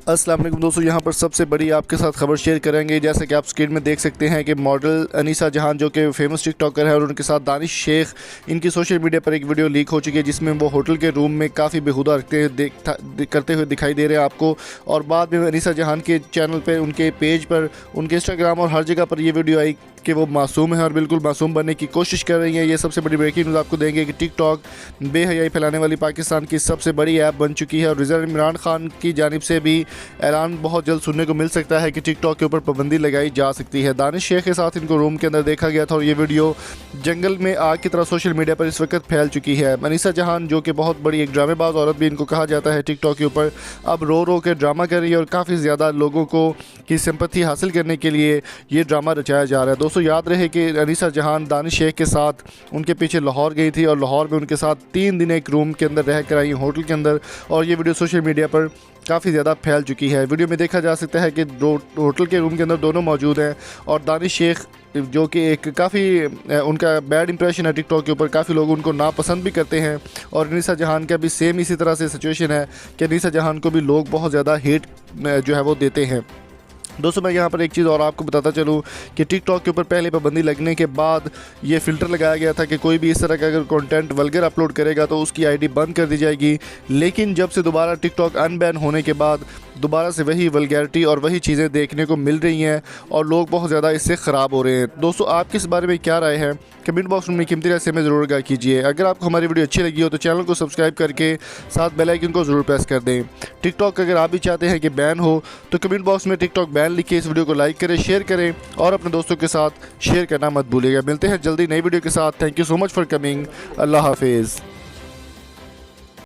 अस्सलाम वालेकुम दोस्तों, यहाँ पर सबसे बड़ी आपके साथ खबर शेयर करेंगे। जैसे कि आप स्क्रीन में देख सकते हैं कि मॉडल अनीसा जहान जो कि फेमस टिकटॉकर है और उनके साथ दानिश शेख, इनकी सोशल मीडिया पर एक वीडियो लीक हो चुकी है जिसमें वो होटल के रूम में काफ़ी बेहुदा करते हुए दिखाई दे रहे हैं आपको। और बाद में अनीसा जहान के चैनल पर, उनके पेज पर, उनके इंस्टाग्राम और हर जगह पर ये वीडियो आई कि वो मासूम है और बिल्कुल मासूम बनने की कोशिश कर रही हैं। ये सबसे बड़ी ब्रेकिंग न्यूज़ आपको देंगे कि टिकटॉक बेहयाई फैलाने वाली पाकिस्तान की सबसे बड़ी ऐप बन चुकी है और वज़ीर इमरान खान की जानिब से भी ऐलान बहुत जल्द सुनने को मिल सकता है कि टिकटॉक के ऊपर पाबंदी लगाई जा सकती है। दानिश शेख के साथ इनको रूम के अंदर देखा गया था और ये वीडियो जंगल में आग की तरह सोशल मीडिया पर इस वक्त फैल चुकी है। अनीसा जहान जो कि बहुत बड़ी एक ड्रामेबाज औरत भी इनको कहा जाता है, टिकटॉक के ऊपर अब रो रो के ड्रामा कर रही है और काफ़ी ज़्यादा लोगों को की सिंपैथी हासिल करने के लिए ये ड्रामा रचाया जा रहा है। दोस्तों याद रहे कि अनीसा जहान दानिश शेख के साथ उनके पीछे लाहौर गई थी और लाहौर में उनके साथ 3 दिन एक रूम के अंदर रह कर आई होटल के अंदर, और ये वीडियो सोशल मीडिया पर काफ़ी ज़्यादा फैल चुकी है। वीडियो में देखा जा सकता है कि होटल के रूम के अंदर दोनों मौजूद हैं और दानिश शेख जो कि एक काफ़ी उनका बैड इंप्रेशन है टिकटॉक के ऊपर, काफ़ी लोग उनको नापसंद भी करते हैं। और अनीसा जहान का भी सेम इसी तरह से सिचुएशन है कि अनीसा जहान को भी लोग बहुत ज़्यादा हेट जो है वो देते हैं। दोस्तों मैं यहाँ पर एक चीज़ और आपको बताता चलूँ कि टिकटॉक के ऊपर पहले पाबंदी लगने के बाद ये फ़िल्टर लगाया गया था कि कोई भी इस तरह का अगर कंटेंट वल्गर अपलोड करेगा तो उसकी आईडी बंद कर दी जाएगी। लेकिन जब से दोबारा टिकटॉक अनबैन होने के बाद दोबारा से वही वल्गैरिटी और वही चीज़ें देखने को मिल रही हैं और लोग बहुत ज़्यादा इससे ख़राब हो रहे हैं। दोस्तों आपकी इस बारे में क्या राय है? कमेंट बॉक्स में कीमती राय से हमें ज़रूर आगाह कीजिए। अगर आपको हमारी वीडियो अच्छी लगी हो तो चैनल को सब्सक्राइब करके साथ बेल आइकन को ज़रूर प्रेस कर दें। टिकटॉक अगर आप भी चाहते हैं कि बैन हो तो कमेंट बॉक्स में टिकटॉक बैन लिखिए, इस वीडियो को लाइक करें, शेयर करें और अपने दोस्तों के साथ शेयर करना मत भूलिएगा। मिलते हैं जल्दी नई वीडियो के साथ। Thank you so much for coming. अल्लाह हाफिज़।